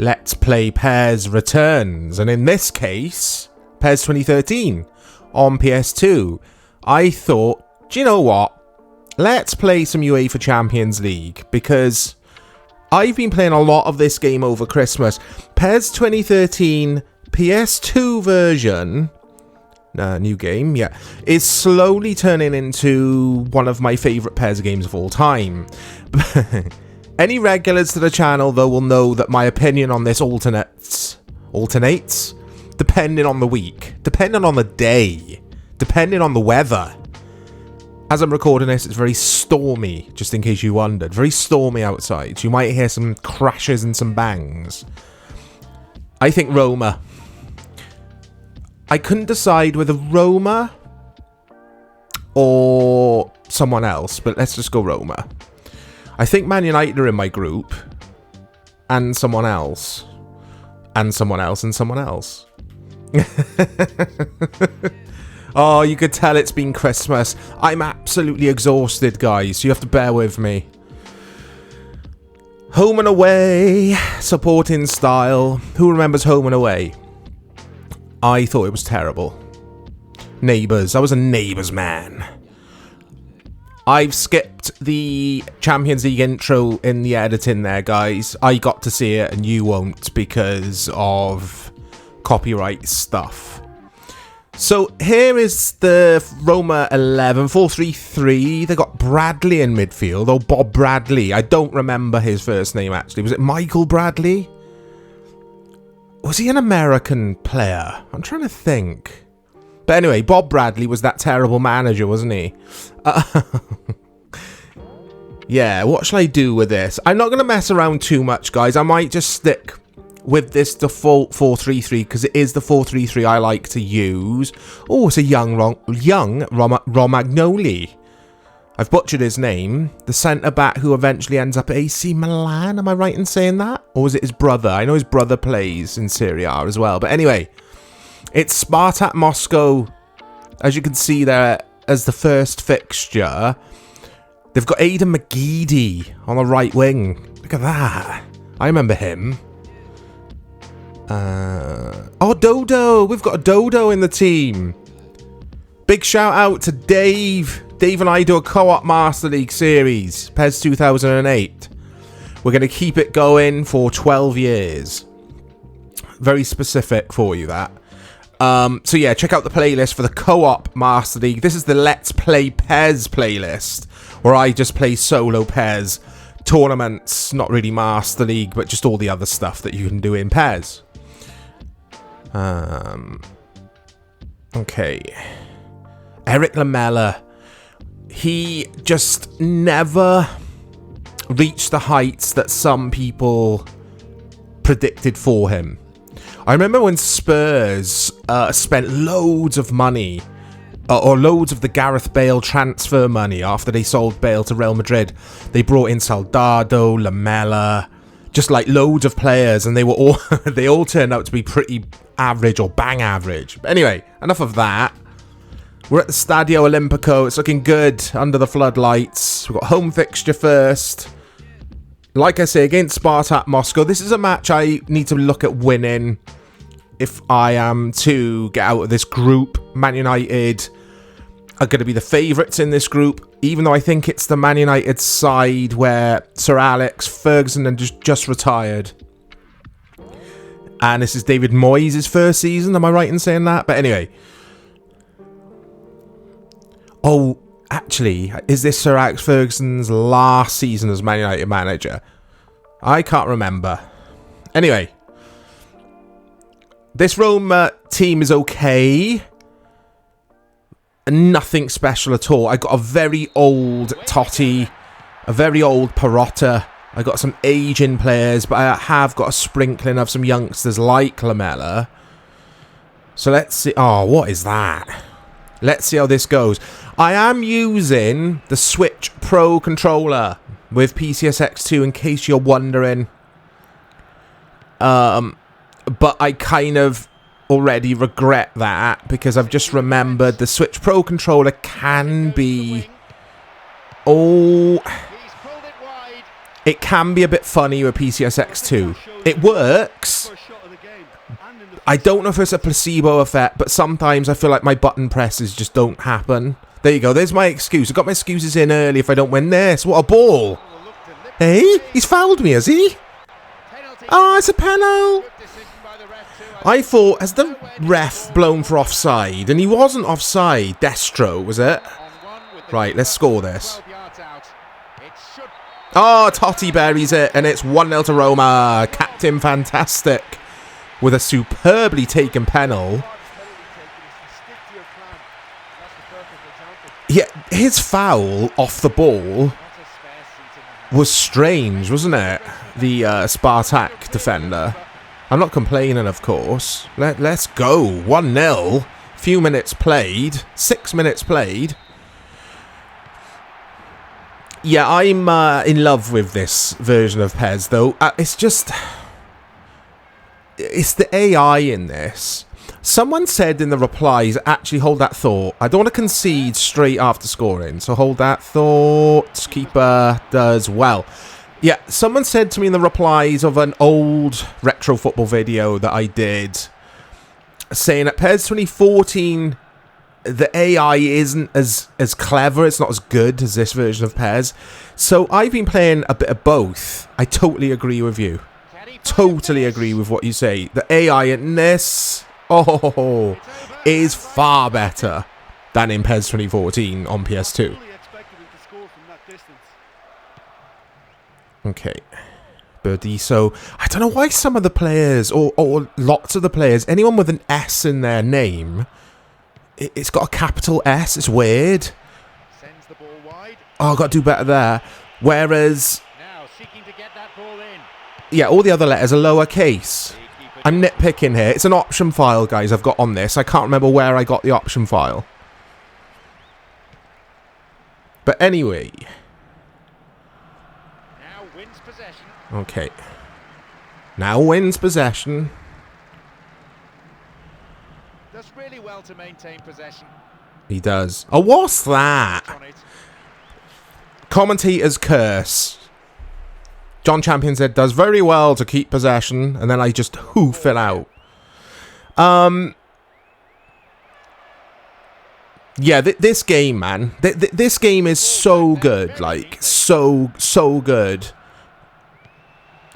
Let's Play PES returns, and in this case, PES 2013 on PS2. I thought, do you know what? Let's play some UEFA Champions League, because I've been playing a lot of this game over Christmas. PES 2013 PS2 version, new game, yeah, is slowly turning into one of my favourite PES games of all time. Any regulars to the channel, though, will know that my opinion on this alternates, depending on the week, depending on the day, depending on the weather. As I'm recording this, it's very stormy, just in case you wondered. Very stormy outside. You might hear some crashes and some bangs. I think Roma. I couldn't decide whether Roma or someone else, but let's just go Roma. I think Man United are in my group, and someone else, and someone else, and someone else. Oh, you could tell it's been Christmas. I'm absolutely exhausted, guys, so you have to bear with me. Home and away, supporting style. Who remembers home and away? I thought it was terrible. Neighbours. I was a Neighbours man. I've skipped the Champions League intro in the editing there, guys. I got to see it and you won't because of copyright stuff. So here is the Roma 11, 4-3-3. They got Bradley in midfield. Oh, Bob Bradley. I don't remember his first name, actually. Was it Michael Bradley? Was he an American player? I'm trying to think. But anyway, Bob Bradley was that terrible manager, wasn't he? Yeah, what shall I do with this? I'm not going to mess around too much, guys. I might just stick with this default 4-3-3 because it is the 4-3-3 I like to use. Oh, it's a young Romagnoli. I've butchered his name. The centre-back who eventually ends up at AC Milan. Am I right in saying that? Or was it his brother? I know his brother plays in Serie A as well. But anyway, it's Spartak Moscow, as you can see there, as the first fixture. They've got Aidan McGeady on the right wing. Look at that. I remember him. Oh, Dodo. We've got a Dodo in the team. Big shout out to Dave. Dave and I do a co-op Master League series, PES 2008. We're going to keep it going for 12 years. Very specific for you, that. So yeah, check out the playlist for the co-op Master League. This is the Let's Play PES playlist, where I just play solo PES tournaments, not really Master League, but just all the other stuff that you can do in PES. Okay. Eric Lamela. He just never reached the heights that some people predicted for him. I remember when Spurs spent loads of money, or loads of the Gareth Bale transfer money after they sold Bale to Real Madrid. They brought in Soldado, Lamela, just like loads of players, and they were all they all turned out to be pretty average or bang average. But anyway, enough of that. We're at the Stadio Olimpico. It's looking good under the floodlights. We've got home fixture first. Like I say, against Spartak Moscow. This is a match I need to look at winning if I am to get out of this group. Man United are going to be the favourites in this group, even though I think it's the Man United side where Sir Alex Ferguson just retired. And this is David Moyes' first season. Am I right in saying that? But anyway. Oh, actually, is this Sir Alex Ferguson's last season as Man United manager? I can't remember. Anyway. This Roma team is okay. Nothing special at all. I got a very old Totti, a very old Perotta. I got some aging players, but I have got a sprinkling of some youngsters like Lamela. So let's see. Oh, what is that? Let's see how this goes. I am using the Switch Pro controller with PCSX2 in case you're wondering. But I kind of already regret that because I've just remembered the Switch Pro controller can be... Oh... it can be a bit funny with PCSX2. It works. I don't know if it's a placebo effect, but sometimes I feel like my button presses just don't happen. There you go. There's my excuse. I got my excuses in early if I don't win this. What a ball. Hey, he's fouled me, has he? Oh, it's a penalty. I thought, has the ref blown for offside? And he wasn't offside. Destro, was it? Right, let's score this. Oh, Totti buries it, and it's 1-0 to Roma. Captain Fantastic with a superbly taken penalty. Yeah, his foul off the ball was strange, wasn't it? The Spartak defender. I'm not complaining, of course. Let's go. 1-0. Few minutes played. 6 minutes played. Yeah, I'm in love with this version of PES, though. It's just... It's the AI in this. Someone said in the replies, actually hold that thought. I don't want to concede straight after scoring, so hold that thought. Keeper does well. Yeah, someone said to me in the replies of an old retro football video that I did, saying at PES 2014, the AI isn't as clever, it's not as good as this version of PES. So I've been playing a bit of both. I totally agree with you. Totally agree with what you say. The AI in this, is far better than in PES 2014 on PS2. Okay. Burdiso. I don't know why some of the players, or lots of the players, anyone with an S in their name, it's got a capital S. It's weird. Oh, I've got to do better there. Whereas, yeah, all the other letters are lowercase. I'm nitpicking here. It's an option file, guys, I've got on this. I can't remember where I got the option file. But anyway. Okay. Now wins possession. Does really well to maintain possession. He does. Oh, what's that? Commentator's curse. John Champion said, does very well to keep possession, and then I just hoof it out. Yeah, this game, man. This game is so good. Like, so good.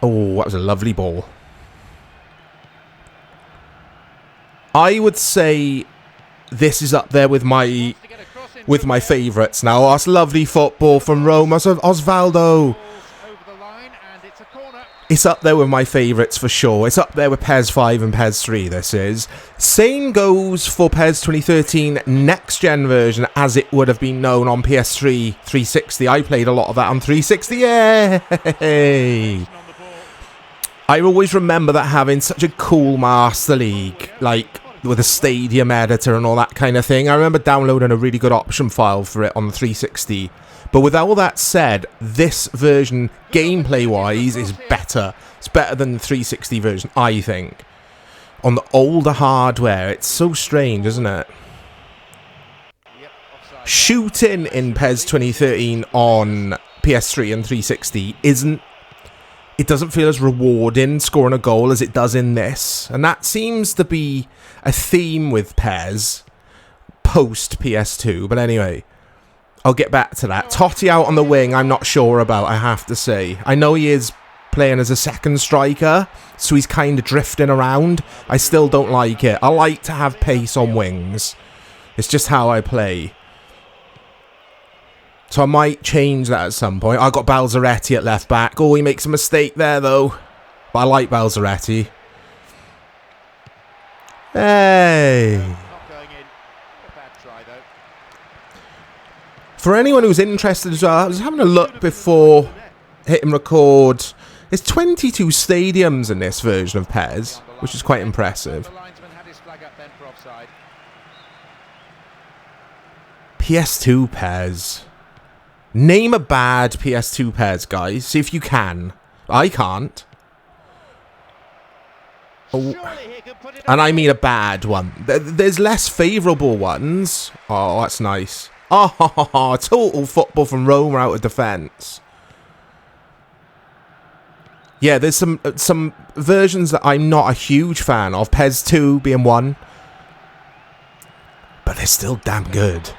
Oh, that was a lovely ball. I would say this is up there with my favourites now. Oh, that's lovely football from Roma. Osvaldo. It's up there with my favourites for sure. It's up there with PES 5 and PES 3, this is. Same goes for PES 2013 next-gen version as it would have been known on PS3 360. I played a lot of that on 360. Yay! I always remember that having such a cool Master League, like with a stadium editor and all that kind of thing. I remember downloading a really good option file for it on the 360. But with all that said, this version, gameplay-wise, is better. It's better than the 360 version, I think. On the older hardware, it's so strange, isn't it? Shooting in PES 2013 on PS3 and 360 it doesn't feel as rewarding scoring a goal as it does in this. And that seems to be a theme with PES post PS2. But anyway, I'll get back to that. Totti out on the wing, I'm not sure about, I have to say. I know he is playing as a second striker, so he's kind of drifting around. I still don't like it. I like to have pace on wings. It's just how I play. So I might change that at some point. I got Balzaretti at left back. Oh, he makes a mistake there, though. But I like Balzaretti. Hey! For anyone who's interested as well, I was having a look before hitting record. There's 22 stadiums in this version of PES, which is quite impressive. PS2 PES. Name a bad PS2 PES, guys. See if you can. I can't. Oh. And I mean a bad one. There's less favourable ones. Oh, that's nice. Oh, total football from Roma out of defence. Yeah, there's some versions that I'm not a huge fan of. PES 2 being one. But they're still damn good.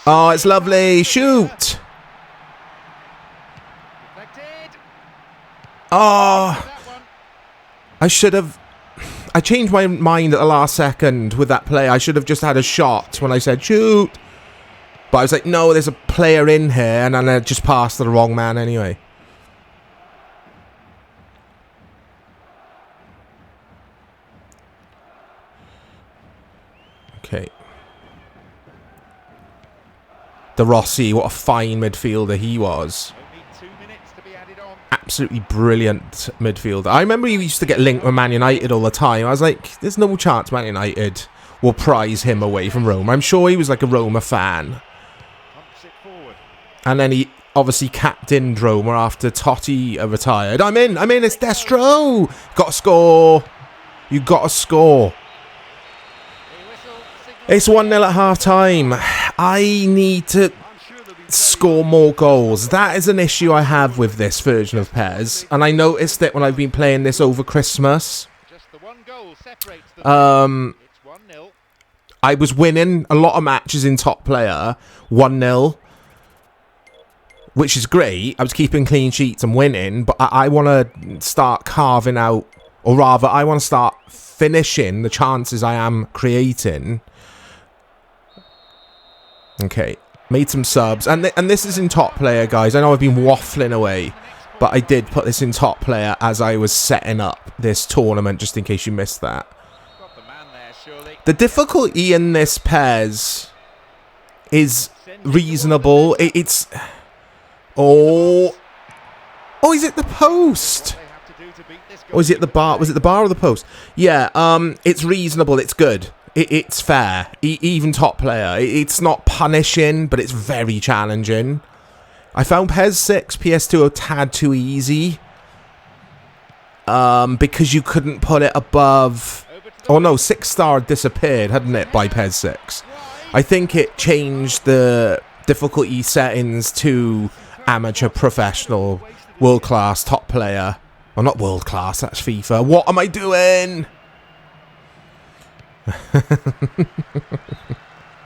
Oh, it's lovely. Shoot. Oh. I should have... I changed my mind at the last second with that play. I should have just had a shot when I said shoot. But I was like, no, there's a player in here. And then I just passed to the wrong man anyway. Okay. De Rossi, what a fine midfielder he was. Absolutely brilliant midfielder. I remember he used to get linked with Man United all the time. I was like, there's no chance Man United will prize him away from Roma. I'm sure he was like a Roma fan. And then he obviously captained Roma after Totti retired. I'm in, it's Destro. Got to score. You got to score. It's 1-0 at half-time. I need to score more goals. That is an issue I have with this version of PES. And I noticed it when I've been playing this over Christmas. I was winning a lot of matches in top player. 1-0. Which is great. I was keeping clean sheets and winning. But I want to start carving out... Or rather, I want to start finishing the chances I am creating. Okay, made some subs, and this is in top player, guys. I know I've been waffling away, but I did put this in top player as I was setting up this tournament, just in case you missed that. The difficulty in this PES is reasonable. It's oh, is it the post? Or is it the bar? Was it the bar or the post? Yeah, it's reasonable. It's good. It's fair. Even top player. It's not punishing, but it's very challenging. I found PES 6, PS2 a tad too easy. Because you couldn't put it above... Oh no, 6-star disappeared, hadn't it, by PES 6? I think it changed the difficulty settings to amateur, professional, world-class, top player. Well, not world-class, that's FIFA. What am I doing?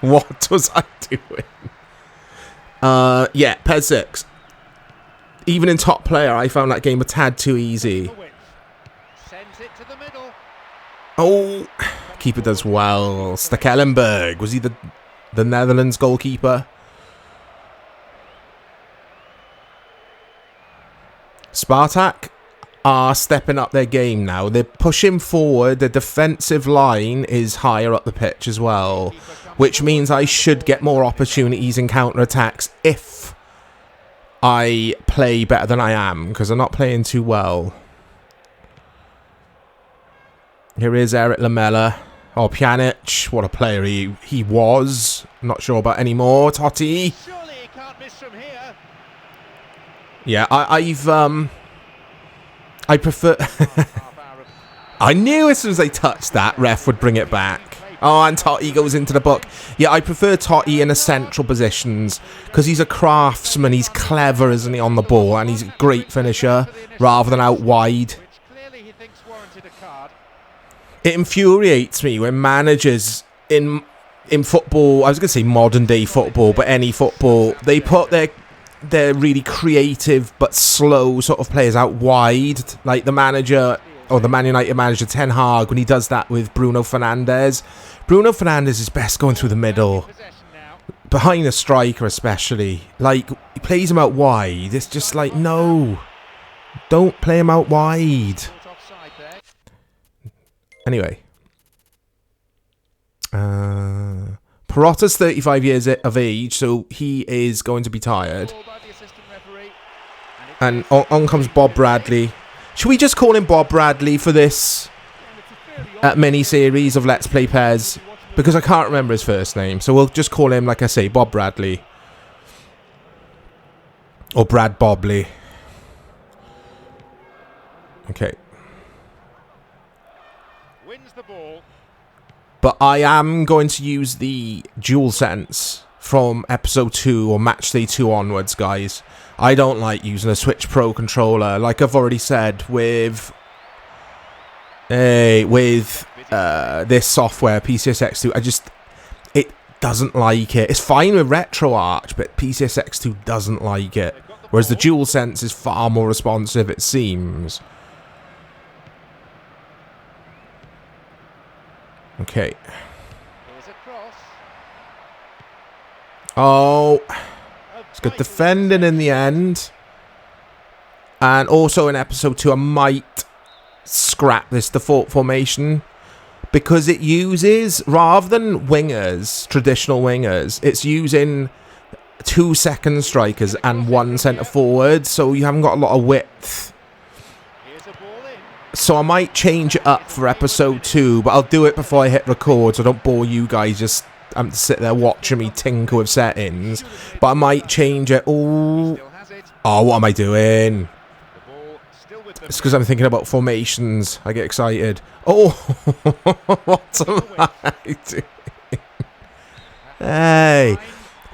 What was I doing? Yeah, PES 6. Even in top player, I found that game a tad too easy. Oh, keeper does well. Stekelenburg. Was he the Netherlands goalkeeper? Spartak are stepping up their game now. They're pushing forward. The defensive line is higher up the pitch as well, which means I should get more opportunities in counter-attacks if I play better than I am, because I'm not playing too well. Here is Eric Lamela. Oh, Pjanic. What a player he was. I'm not sure about anymore. Totti. Yeah, I prefer... I knew as soon as they touched that, ref would bring it back. Oh, and Totti goes into the book. Yeah, I prefer Totti in the central positions because he's a craftsman. He's clever, isn't he, on the ball? And he's a great finisher rather than out wide. It infuriates me when managers in football, I was going to say modern day football, but any football, they put their really creative but slow sort of players out wide, like the manager or the Man United manager Ten Hag when he does that with Bruno Fernandes. Bruno Fernandes is best going through the middle, behind the striker especially. Like, he plays him out wide. It's just like, no, don't play him out wide. Anyway, Perotta's 35 years of age, so he is going to be tired. And on comes Bob Bradley. Should we just call him Bob Bradley for this mini-series of Let's Play PES? Because I can't remember his first name, so we'll just call him, like I say, Bob Bradley. Or Brad Bobley. Okay. But I am going to use the DualSense from episode 2 or match day 2 onwards, guys. I don't like using a Switch Pro controller. Like I've already said, with this software, PCSX2, it doesn't like it. It's fine with RetroArch, but PCSX2 doesn't like it. Whereas the DualSense is far more responsive, it seems. Okay. Oh, it's good defending in the end. And also in episode 2, I might scrap this default formation because it uses, rather than wingers, traditional wingers, it's using 2 second strikers and 1 centre forward, so you haven't got a lot of width. So I might change it up for episode 2, but I'll do it before I hit record so I don't bore you guys just to sit there watching me tinker with settings. But I might change it. Oh, what am I doing? It's because I'm thinking about formations. I get excited. Oh, what am I doing? Hey,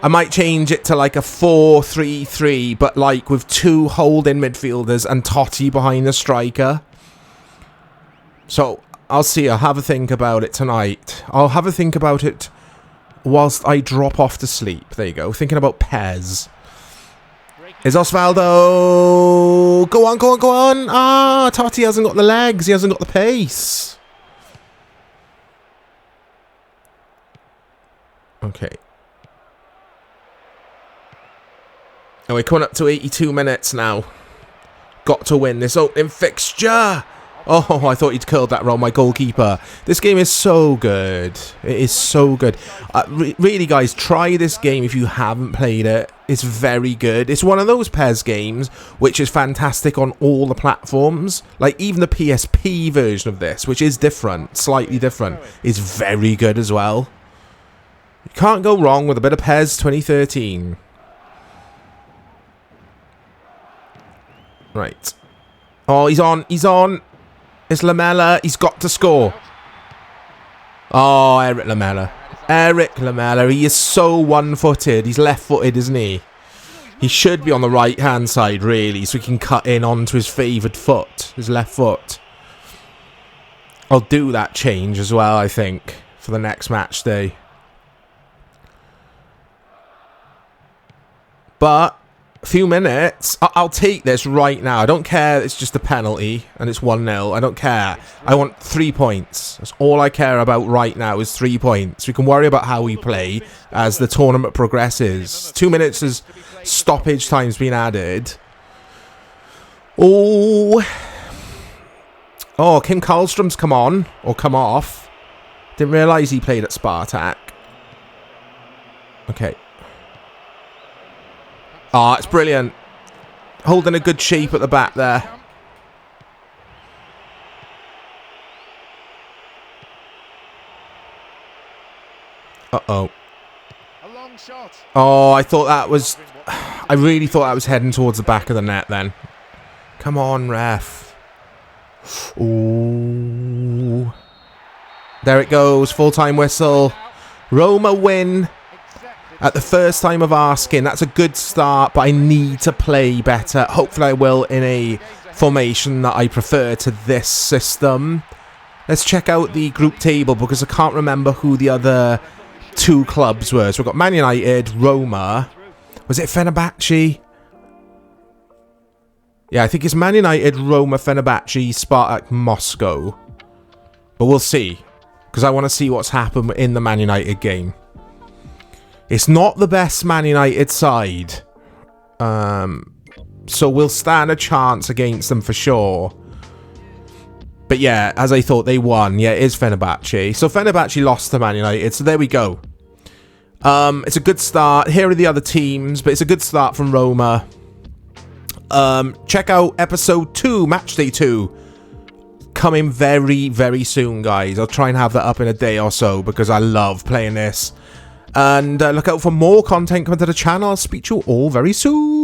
I might change it to like a 4-3-3, but like with 2 holding midfielders and Totti behind the striker. So I'll see. I'll have a think about it tonight. I'll have a think about it whilst I drop off to sleep. There you go. Thinking about PES. Is Osvaldo? Go on, go on, go on. Ah, Totti hasn't got the legs. He hasn't got the pace. Okay. And we're coming up to 82 minutes now. Got to win this opening fixture. Oh, I thought he'd curled that around my goalkeeper. This game is so good. It is so good. Really, guys, try this game if you haven't played it. It's very good. It's one of those PES games which is fantastic on all the platforms. Like, even the PSP version of this, which is different, slightly different, is very good as well. You can't go wrong with a bit of PES 2013. Right. Oh, he's on. He's on. It's Lamela. He's got to score. Oh, Eric Lamela. Eric Lamela. He is so one-footed. He's left-footed, isn't he? He should be on the right-hand side, really, so he can cut in onto his favoured foot, his left foot. I'll do that change as well, I think, for the next match day. But a few minutes. I'll take this right now. I don't care. It's just a penalty and it's 1-0. I don't care. I want 3 points. That's all I care about right now is 3 points. We can worry about how we play as the tournament progresses. 2 minutes as stoppage time's been added. Oh, Kim Karlstrom's come on or come off. Didn't realise he played at Spartak. Okay. Oh, it's brilliant. Holding a good shape at the back there. Uh-oh. Oh, I thought that was... I really thought that was heading towards the back of the net then. Come on, ref. Ooh. There it goes. Full-time whistle. Roma win. At the first time of asking, that's a good start, but I need to play better. Hopefully I will in a formation that I prefer to this system. Let's check out the group table because I can't remember who the other 2 clubs were. So we've got Man United, Roma. Was it Fenerbahce? Yeah, I think it's Man United, Roma, Fenerbahce, Spartak, Moscow. But we'll see, because I want to see what's happened in the Man United game. It's not the best Man United side. So we'll stand a chance against them for sure. But yeah, as I thought, they won. Yeah, it is Fenerbahce. So Fenerbahce lost to Man United. So there we go. It's a good start. Here are the other teams. But it's a good start from Roma. Check out episode 2, match day 2. Coming very, very soon, guys. I'll try and have that up in a day or so because I love playing this. And look out for more content coming to the channel. I'll speak to you all very soon.